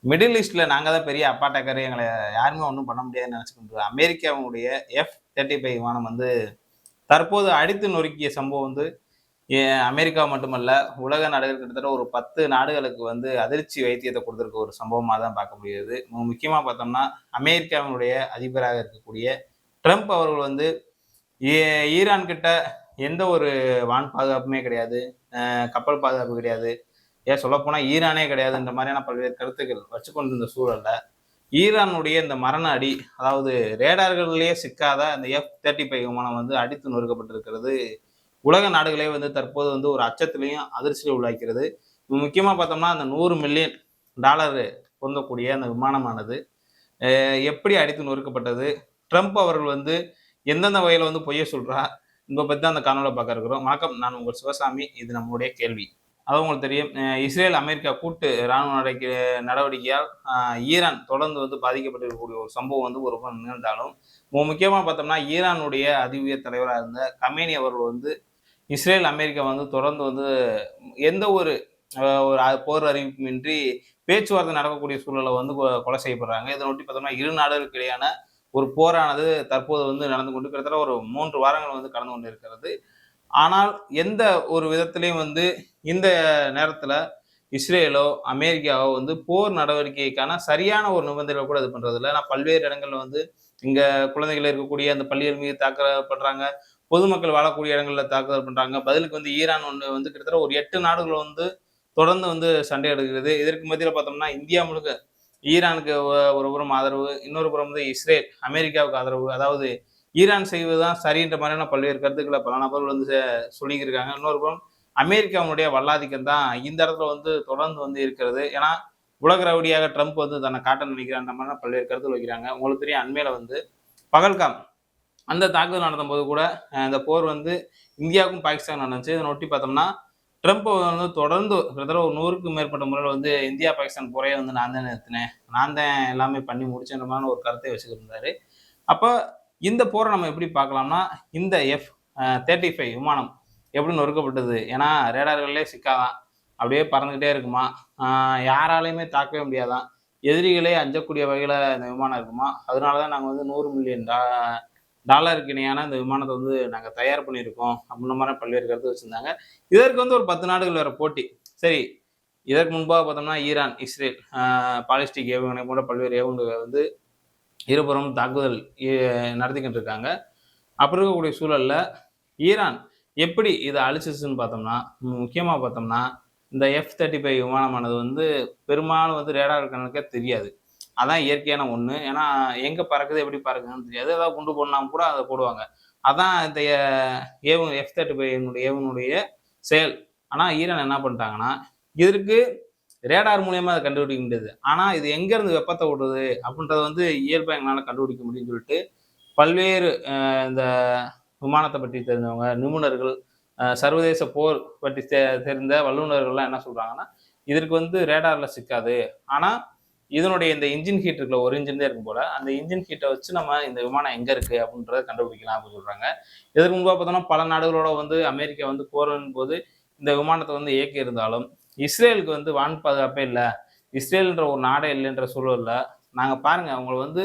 Middle ஈஸ்ட்ல நாங்க தான் பெரிய அப்பாட்டக்கரு, எங்கள யாருமே ஒண்ணும் பண்ண முடியாதுன்னு நெனச்சுக்கிட்டு அமெரிக்காவுடைய F-35 விமானம் வந்து தற்போது அடித்து நொறுக்கிய சம்பவம் வந்து அமெரிக்கா மட்டுமல்ல, உலக நாடுகள் கிட்டத்தட்ட ஒரு 10 நாடுகளுக்கு வந்து அதிர்ச்சி வைத்தியத்த குடுத்திருக்க ஒரு சம்பவமா தான் பார்க்க முடியுது. முக்கியமா பார்த்தோம்னா, அமெரிக்காவினுடைய அதிபராக இருக்கக்கூடிய ட்ரம்ப் அவர்கள் வந்து ஈ ஈரான் கிட்ட எந்த ஒரு வான் பாதுகாப்புமே கிடையாது. கப்பல் பாதுகாப்பு கிடையாது. ஏன் சொல்லப்போனா ஈரானே கிடையாதுன்ற மாரியான பல்வேறு கருத்துக்கள் வச்சு கொண்டிருந்த சூழல்ல, ஈரானுடைய இந்த மரண அடி, அதாவது ரேடார்கள்லயே சிக்காத அந்த F-35 விமானம் வந்து அடித்து நொறுக்கப்பட்டிருக்கிறது. உலக நாடுகளே வந்து தற்போது வந்து ஒரு அச்சத்திலையும், அதிர்ச்சியிலும் உள்ளாக்கிறது. முக்கியமா பார்த்தோம்னா, அந்த $100 மில்லியன் பொருந்தக்கூடிய அந்த விமானமானது எப்படி அடித்து நொறுக்கப்பட்டது? ட்ரம்ப் அவர்கள் வந்து எந்தெந்த வகையில வந்து பொய்ய சொல்றார்? இத பத்தி தான் அந்த காணொளியில பார்க்க இருக்கிறோம். வணக்கம். நான் உங்கள் சிவசாமி. இது நம்முடைய கேள்வி. அது உங்களுக்கு தெரியும். இஸ்ரேல், அமெரிக்கா கூட்டு ராணுவ நடவடிக்கையால் ஈரான் தொடர்ந்து வந்து பாதிக்கப்பட்டிருக்கக்கூடிய ஒரு சம்பவம் வந்து ஒரு புறம் நிகழ்ந்தாலும், முக்கியமா பார்த்தோம்னா, ஈரானுடைய அதி உயர் தலைவரா இருந்த கமேனி அவர்கள் வந்து இஸ்ரேல், அமெரிக்கா வந்து தொடர்ந்து வந்து எந்த ஒரு ஒரு போர் அறிவிப்புமின்றி பேச்சுவார்த்தை நடக்கக்கூடிய சூழல்ல வந்து கொலை செய்யப்படுறாங்க. இதனொட்டி பார்த்தோம்னா, இரு நாடுகளுக்கு இடையான ஒரு போரானது தற்போது வந்து நடந்து கொண்டு கிட்டத்தட்ட ஒரு 3 வாரங்கள் வந்து கடந்து கொண்டு இருக்கிறது. ஆனால் எந்த ஒரு விதத்திலயும் வந்து இந்த நேரத்துல இஸ்ரேலோ, அமெரிக்காவோ வந்து போர் நடவடிக்கைக்கான சரியான ஒரு நிபந்தனைகள கூட இது பண்றதில்ல. ஏன்னா பல்வேறு இடங்கள்ல வந்து இங்க குழந்தைகள் இருக்கக்கூடிய அந்த பள்ளிகள் மீது தாக்கப்படுறாங்க. பொதுமக்கள் வாழக்கூடிய இடங்கள்ல தாக்குதல் பண்றாங்க. பதிலுக்கு வந்து ஈரான் ஒண்ணு வந்து கிட்டத்தட்ட ஒரு 8 நாடுகள் வந்து தொடர்ந்து வந்து சண்டையிடுகிறது. இதற்கு மத்தியில பார்த்தோம்னா, இந்தியா முழுக்க ஈரானுக்கு ஒரு புறம் ஆதரவு, இன்னொரு புறம் வந்து இஸ்ரேல், அமெரிக்காவுக்கு ஆதரவு. அதாவது ஈரான் செய்வது தான் சரின்ற மாதிரியான பல்வேறு கருத்துக்கள பல நபர்கள் வந்து சொல்லிக்கிட்டு இருக்காங்க. இன்னொரு புறம் அமெரிக்காவினுடைய வல்லாதிக்கம் தான் இந்த இடத்துல வந்து தொடர்ந்து வந்து இருக்கிறது. ஏன்னா, உலக ரவுடியாக ட்ரம்ப் வந்து தன்னை காட்ட நினைக்கிறான்ற மாதிரிலாம் பல்வேறு கருத்துக்கள் வைக்கிறாங்க. உங்களுக்கு தெரியும் அண்மையில வந்து பகல்காம் அந்த தாக்குதல் நடந்தபோது கூட இந்த போர் வந்து இந்தியாவுக்கும் பாகிஸ்தான் நடந்துச்சு. இதனை ஒட்டி பார்த்தோம்னா, ட்ரம்ப் வந்து தொடர்ந்து கிட்டத்தட்ட ஒரு 100க்கும் மேற்பட்ட முறையில வந்து இந்தியா, பாகிஸ்தான் போரையே வந்து நான் தான் நிறுத்தினேன். நான் தான் எல்லாமே பண்ணி முடிச்சேன்ற மாதிரியான ஒரு கருத்தை வச்சுக்கிட்டு இருந்தாரு. அப்ப இந்த போரை நம்ம எப்படி பார்க்கலாம்னா, இந்த F-35 விமானம் எப்படி நொறுக்கப்பட்டது? ஏன்னா ரேடார்கள்லயே சிக்காதாம். அப்படியே பறந்துகிட்டே இருக்குமா. யாராலையுமே தாக்கவே முடியாதாம். எதிரிகளே அஞ்சக்கூடிய வகையில இந்த விமானம் இருக்குமா. அதனால தான் நாங்க வந்து $100 மில்லியன் இணையான இந்த விமானத்த வந்து நாங்க தயார் பண்ணியிருக்கோம். அப்படின்ற மாரி பல்வேறு கருத்து வச்சிருந்தாங்க. இதற்கு வந்து ஒரு 10 நாடுகள் வேற போட்டி. சரி, இதற்கு முன்பாக பார்த்தோம்னா ஈரான், இஸ்ரேல் பாலிஸ்டிக் ஏவுகணை போன்ற பல்வேறு ஏவுகணைகளை வந்து இருபுறமும் தாக்குதல் நடத்திக்கிட்டு இருக்காங்க. அப்படி இருக்கக்கூடிய சூழல்ல ஈரான் எப்படி இத அழிச்சிச்சுன்னு பார்த்தோம்னா, முக்கியமா பார்த்தோம்னா, இந்த F-35 விமானமானது வந்து பெரும்பாலும் வந்து ரேடார் கண்ணுக்கே தெரியாது. அதான் இயற்கையான ஒண்ணு. ஏன்னா, எங்க பறக்குது, எப்படி பறக்குதுன்னு தெரியாது. ஏதாவது குண்டு போடனா கூட அத போடுவாங்க. அதான் இந்த F-35 ஏவுகணையுடைய செயல். ஆனா, ஈரான் என்ன பண்ணிட்டாங்கன்னா, இதற்கு ரேடார் மூலியமா அத கண்டுபிடிக்க முடியாது. ஆனா, இது எங்கேருந்து வெப்பத்த விடுது அப்படின்றத வந்து இயல்பா எங்களால கண்டுபிடிக்க முடியும்னு சொல்லிட்டு, பல்வேறு இந்த விமானத்த பற்றி தெரிஞ்சவங்க, நிபுணர்கள், சர்வதேச போர் பற்றி தெரிந்த வல்லுநர்கள்லாம் என்ன சொல்றாங்கன்னா, இதற்கு வந்து ரேடார்ல சிக்காது. ஆனா, இதனுடைய இந்த இன்ஜின் ஹீட் இருக்குல்ல, ஒரு இன்ஜின் தான் இருக்கும் போல. அந்த இன்ஜின் ஹீட்ட வச்சு நம்ம இந்த விமானம் எங்க இருக்கு அப்படின்றத கண்டுபிடிக்கலாம் அப்படின்னு சொல்றாங்க. இதற்கு முன்பா பார்த்தோம்னா, பல நாடுகளோட வந்து அமெரிக்கா வந்து போரின் போது இந்த விமானத்த வந்து இயக்கி இருந்தாலும், இஸ்ரேலுக்கு வந்து வான் பாதுகாப்பே இல்ல. இஸ்ரேல்ன்ற ஒரு நாடே இல்லைன்ற சூழல்ல, நாங்க பாருங்க அவங்கள வந்து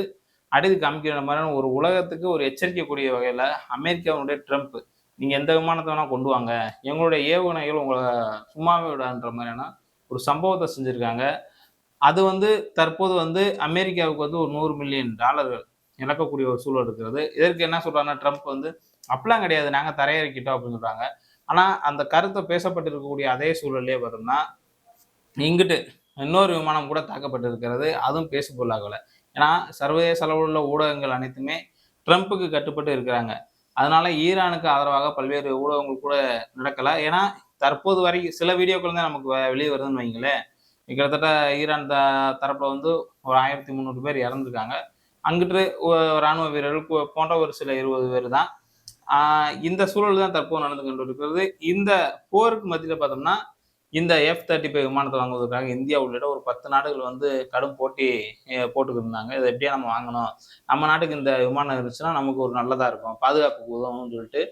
அடித்து காமிக்கிற மாதிரியான ஒரு உலகத்துக்கு ஒரு எச்சரிக்கக்கூடிய வகையில அமெரிக்காவுடைய ட்ரம்ப், நீங்க எந்த விமானத்த வேணா கொண்டு வாங்க. எங்களுடைய ஏவுகணைகள் உங்கள சும்மாவே விடாதுன்ற மாதிரியான ஒரு சம்பவத்த செஞ்சிருக்காங்க. அது வந்து தற்போது வந்து அமெரிக்காவுக்கு வந்து ஒரு $100 மில்லியன் இழக்கக்கூடிய ஒரு சூழல் இருக்கிறது. இதற்கு என்ன சொல்றாங்கன்னா, ட்ரம்ப் வந்து அப்படிலாம் கிடையாது. நாங்க தரையிறக்கிட்டோம் அப்படின்னு சொல்றாங்க. ஆனா, அந்த கருத்து பேசப்பட்டிருக்கக்கூடிய அதே சூழல்லயே வரும்னா, இங்கிட்டு இன்னொரு விமானம் கூட தாக்கப்பட்டிருக்கிறது. அதுவும் பேசுபொருளாகல. ஏன்னா, சர்வதேச அளவில் உள்ள ஊடகங்கள் அனைத்துமே ட்ரம்ப்புக்கு கட்டுப்பட்டு இருக்கிறாங்க. அதனால ஈரானுக்கு ஆதரவாக பல்வேறு ஊடகங்கள் கூட நடக்கல. ஏன்னா, தற்போது வரை சில வீடியோக்கள் தான் நமக்கு வெளிய வருதுன்னு வைங்களேன். கிட்டத்தட்ட ஈரான் தரப்புல வந்து ஒரு 1300 பேர் இறந்திருக்காங்க. அங்கிட்டு ராணுவ வீரர்கள் போன்ற ஒரு சில 20 பேர் தான். இந்த சூழல் தான் தற்போது நடந்து கொண்டிருக்கிறது. இந்த போருக்கு மத்தியில பார்த்தோம்னா, இந்த F-35 விமானத்த வாங்குவதற்காக இந்தியா உள்ளிட்ட ஒரு 10 நாடுகள் வந்து கடும் போட்டி போட்டுக்கிட்டு இருந்தாங்க. இத எப்படியா நம்ம வாங்கணும். நம்ம நாட்டுக்கு இந்த விமானம் இருந்துச்சுன்னா, நமக்கு ஒரு நல்லதா இருக்கும். பாதுகாப்புக்கு உதவும்னு சொல்லிட்டு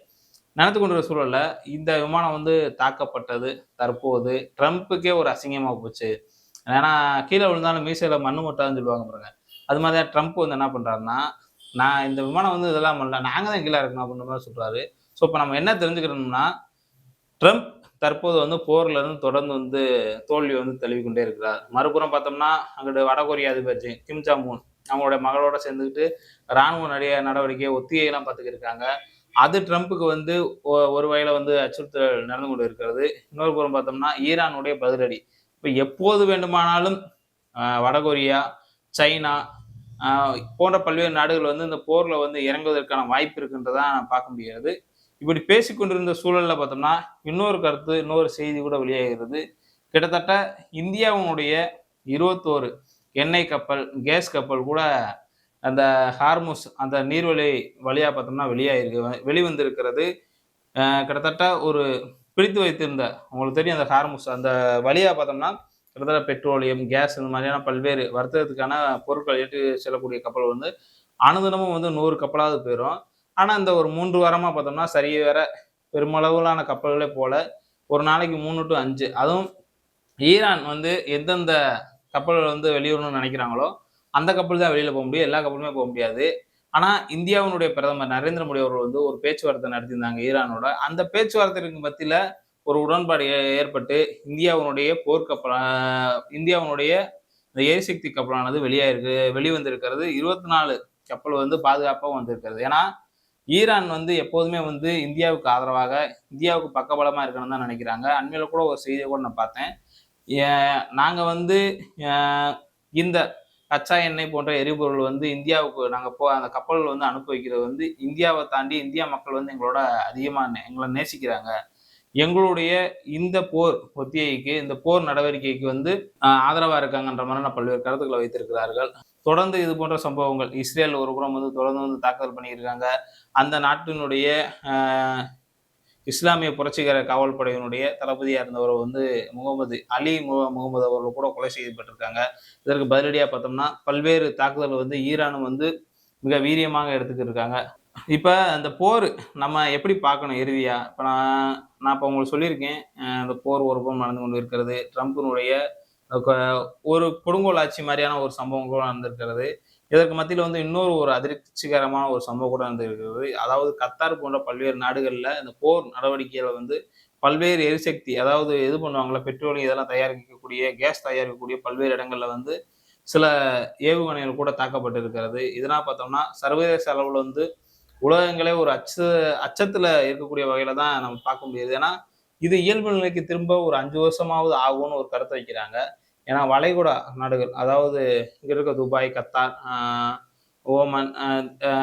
நினைத்து கொண்டிருக்கிற சூழல்ல, இந்த விமானம் வந்து தாக்கப்பட்டது தற்போது ட்ரம்ப்புக்கே ஒரு அசிங்கமா போச்சு. ஏன்னா கீழே விழுந்தாலும் மீசையில மண்ணு மொட்டாதுன்னு சொல்லுவாங்க பாருங்க. அது மாதிரி தான் ட்ரம்ப் வந்து என்ன பண்றாருன்னா, நான் இந்த விமானம் வந்து இதெல்லாம் பண்ணல. நாங்க தான் கீழ இறக்கணும் அப்படின்ற மாரி சொல்றாரு. ஸோ இப்ப நம்ம என்ன தெரிஞ்சுக்கிறோம்னா, ட்ரம்ப் தற்போது வந்து போர்ல இருந்து தொடர்ந்து வந்து தோல்வி வந்து தழுவிக் கொண்டே இருக்கிறார். மறுபுறம் பார்த்தோம்னா, அங்கிட்டு வடகொரிய அதிபர் கிம் ஜாங் உன் அவங்களுடைய மகளோட சேர்ந்துக்கிட்டு ராணுவ நடவடிக்கை ஒத்திகைலாம் பார்த்துக்கிட்டு இருக்காங்க. அது ட்ரம்புக்கு வந்து ஒரு வகையில வந்து அச்சுறுத்தல் நடந்து கொண்டு இருக்கிறது. இன்னொரு புறம் பார்த்தோம்னா, ஈரானுடைய பதிலடி. இப்ப எப்போது வேண்டுமானாலும் வடகொரியா, சைனா போன்ற பல்வேறு நாடுகள் வந்து இந்த போர்ல வந்து இறங்குவதற்கான வாய்ப்பு இருக்குன்றத பார்க்க முடிகிறது. இப்படி பேசிக்கொண்டிருந்த சூழல்ல பார்த்தோம்னா, இன்னொரு கருத்து, இன்னொரு செய்தி கூட வெளியாகிறது. கிட்டத்தட்ட இந்தியாவினுடைய 21 எண்ணெய் கப்பல், கேஸ் கப்பல் கூட அந்த ஹார்முஸ் அந்த நீர்வழி வழியா பார்த்தோம்னா வெளிவந்திருக்கிறது. கிட்டத்தட்ட ஒரு பிடித்து வைத்திருந்த உங்களுக்கு தெரியும் அந்த ஹார்முஸ் அந்த வழியா பார்த்தோம்னா, கிட்டத்தட்ட பெட்ரோலியம், கேஸ் இந்த மாதிரியான பல்வேறு வர்த்தகத்துக்கான பொருட்கள் ஏற்றி செல்லக்கூடிய கப்பல் வந்து அனுதினமும் வந்து 100 கப்பலாவது போயிரும். ஆனா, இந்த ஒரு 3 வாரமா பார்த்தோம்னா, சரிவர பெருமளவிலான கப்பல்களே போல. ஒரு நாளைக்கு 3 டூ 5 அதுவும் ஈரான் வந்து எந்தெந்த கப்பல்கள் வந்து வெளியிடணும்னு நினைக்கிறாங்களோ, அந்த கப்பல் தான் வெளியில போ முடியும். எல்லா கப்பலுமே போ முடியாது. ஆனா, இந்தியாவினுடைய பிரதமர் நரேந்திர மோடி அவர்கள் வந்து ஒரு பேச்சுவார்த்தை நடத்தியிருந்தாங்க ஈரானோட. அந்த பேச்சுவார்த்தைக்கு மத்தியில ஒரு உடன்பாடு ஏற்பட்டு இந்தியாவினுடைய போர்க்கப்பல் இந்தியாவினுடைய இந்த எரிசக்தி கப்பலானது வெளிவந்திருக்கிறது. 24 கப்பல் வந்து பாதுகாப்பா வந்திருக்கிறது. ஏன்னா, ஈரான் வந்து எப்போதுமே வந்து இந்தியாவுக்கு ஆதரவாக, இந்தியாவுக்கு பக்கபலமா இருக்கணும்னு தான் நினைக்கிறாங்க. அண்மையில கூட ஒரு செய்திய கூட நான் பார்த்தேன். நாங்க வந்து அ இந்த கச்சா எண்ணெய் போன்ற எரிபொருள் வந்து இந்தியாவுக்கு நாங்க அந்த கப்பல் வந்து அனுப்பி வைக்கிறது வந்து இந்தியாவ தாண்டி இந்தியா மக்கள் வந்து எங்களோட அதிகமா எங்கள நேசிக்கிறாங்க. எங்களுடைய இந்த போர் ஒத்திகைக்கு, இந்த போர் நடவடிக்கைக்கு வந்து ஆதரவா இருக்காங்கன்ற மாதிரியான பல்வேறு கருத்துக்களை வைத்திருக்கிறார்கள். தொடர்ந்து இது போன்ற சம்பவங்கள் இஸ்ரேல் ஒரு புறம் வந்து தொடர்ந்து வந்து தாக்குதல் பண்ணியிருக்காங்க. அந்த நாட்டினுடைய அ இஸ்லாமிய புரட்சிகர காவல் படையினுடைய தளபதியா இருந்தவர் வந்து முகமது அவர்கள் கூட கொலை செய்யப்பட்டிருக்காங்க. இதற்கு பதிலடியா பார்த்தோம்னா, பல்வேறு தாக்குதல் வந்து ஈரானும் வந்து மிக வீரியமாக எடுத்துக்கிட்டு இருக்காங்க. இப்ப அந்த போர் நம்ம எப்படி பார்க்கணும் இறுதியா? இப்ப நான் இப்ப உங்களுக்கு சொல்லியிருக்கேன். இந்த போர் ஒரு புறம் நடந்து கொண்டு இருக்கிறது. ட்ரம்பினுடைய க ஒரு கொடுங்கோல் ஆட்சி மாரியான ஒரு சம்பவம் கூட நடந்திருக்கிறது. இதற்கு மத்தியில வந்து இன்னொரு ஒரு அதிர்ச்சிகரமான ஒரு சம்பவம் கூட நடந்திருக்கிறது. அதாவது கத்தார் போன்ற பல்வேறு நாடுகள்ல இந்த போர் நடவடிக்கையில வந்து பல்வேறு எரிசக்தி அதாவது இது பண்ணுவாங்கல்ல பெட்ரோலியம் இதெல்லாம் தயாரிக்கக்கூடிய, கேஸ் தயாரிக்கக்கூடிய பல்வேறு இடங்கள்ல வந்து சில ஏவுகணைகள் கூட தாக்கப்பட்டிருக்கிறது. இதனால் பார்த்தோம்னா, சர்வதேச அளவுல வந்து உலகங்களே ஒரு அச்சத்துல இருக்கக்கூடிய வகையில தான் நம்ம பார்க்க முடியுது. ஏன்னா, இது இயல்பு நிலைக்கு திரும்ப ஒரு 5 வருஷமாவது ஆகும்னு ஒரு கருத்த வைக்கிறாங்க. ஏன்னா, வளைகுடா நாடுகள் அதாவது இங்க இருக்க Dubai, Qatar, Oman, a a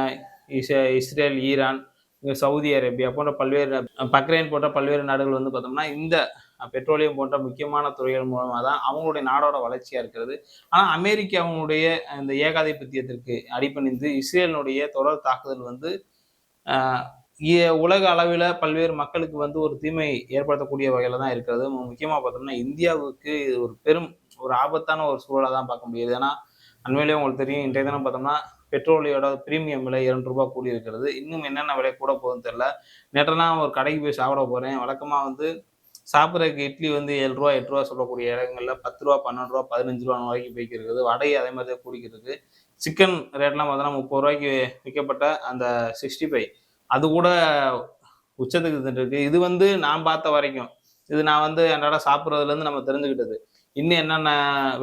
is Israel, Iran, Saudi Arabia போன்ற பல்வேறு பக்ரைன் போன்ற பல்வேறு நாடுகள் வந்து பார்த்தோம்னா, இந்த பெட்ரோலியம் போன்ற முக்கியமான துறைகள் மூலமா தான் அவங்களுடைய நாடோட வளர்ச்சியா இருக்கிறது. ஆனா, அமெரிக்காவினுடைய இந்த ஏகாதிபத்தியத்திற்கு அடிபணிந்து இஸ்ரேலினுடைய தொடர் தாக்குதல் வந்து அ உலக அளவில பல்வேறு மக்களுக்கு வந்து ஒரு தீமை ஏற்படுத்தக்கூடிய வகையில தான் இருக்கிறது. முக்கியமா பார்த்தோம்னா, இந்தியாவுக்கு இது ஒரு பெரும் ஒரு ஆபத்தான ஒரு சூழலா தான் பார்க்க முடியுது. ஏன்னா, அண்மையிலேயே உங்களுக்கு தெரியும் இன்றைய தினம் பார்த்தோம்னா, பெட்ரோலியோட பிரீமியம் விலை ரூ. 2 கூடியிருக்கிறது. இன்னும் என்னென்ன விலை கூட போகுதுன்னு தெரியல. நேற்றெல்லாம் ஒரு கடைக்கு போய் சாப்பிட போறேன். வழக்கமா வந்து சாப்பிடுறதுக்கு இட்லி வந்து ரூ. 7 ரூ. 8 சொல்லக்கூடிய இடங்கள்ல ரூ. 10 ரூ. 12 ரூ. 15 வரைக்கும் போய்க்கிட்டு இருக்குது. வடை அதே மாதிரி தான் கூடிக்கிட்டு இருக்கு. சிக்கன் ரேட்லாம் பார்த்தோம்னா ரூ. 30 விக்கப்பட்ட அந்த 65 அது கூட உச்சத்துக்கு இருக்கு. இது வந்து நான் பார்த்த வரைக்கும். இது நான் வந்து அன்றாடம் சாப்பிடுறதுலேருந்து நம்ம தெரிஞ்சுக்கிட்டது. இன்னும் என்னென்ன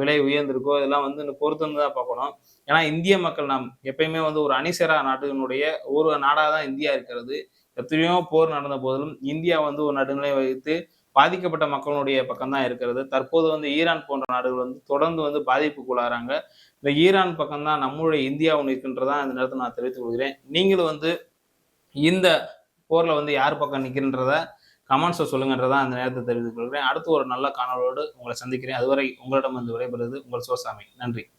விலை உயர்ந்திருக்கோ இதெல்லாம் வந்து இன்னும் பொறுத்திருந்து தான் பார்க்கணும். ஏன்னா இந்திய மக்கள் நாம் எப்பயுமே வந்து ஒரு அணிசேரா நாட்டினுடைய ஒரு நாடா தான் இந்தியா இருக்கிறது. எத்தனையோ போர் நடந்த போதிலும் இந்தியா வந்து ஒரு நடுநிலை வகித்து பாதிக்கப்பட்ட மக்களுடைய பக்கம் தான் இருக்கிறது. தற்போது வந்து ஈரான் போன்ற நாடுகள் வந்து தொடர்ந்து வந்து பாதிப்புக்குள்ளாறாங்க. இந்த ஈரான் பக்கம் தான் நம்மளுடைய இந்தியாவும் இருக்கின்றதா இந்த நேரத்தில் நான் தெரிவித்துக் கொள்கிறேன். நீங்களும் வந்து இந்த போர்ல வந்து யார் பக்கம் நிற்கின்றத கமெண்ட்ஸ்ல சொல்லுங்கன்றதான் அந்த நேரத்தை தெரிவித்துக் கொள்கிறேன். அடுத்து ஒரு நல்ல காணொளியோடு உங்களை சந்திக்கிறேன். அதுவரை உங்களிடம் வந்து விடைபெறுவது உங்கள் சிவசாமி. நன்றி.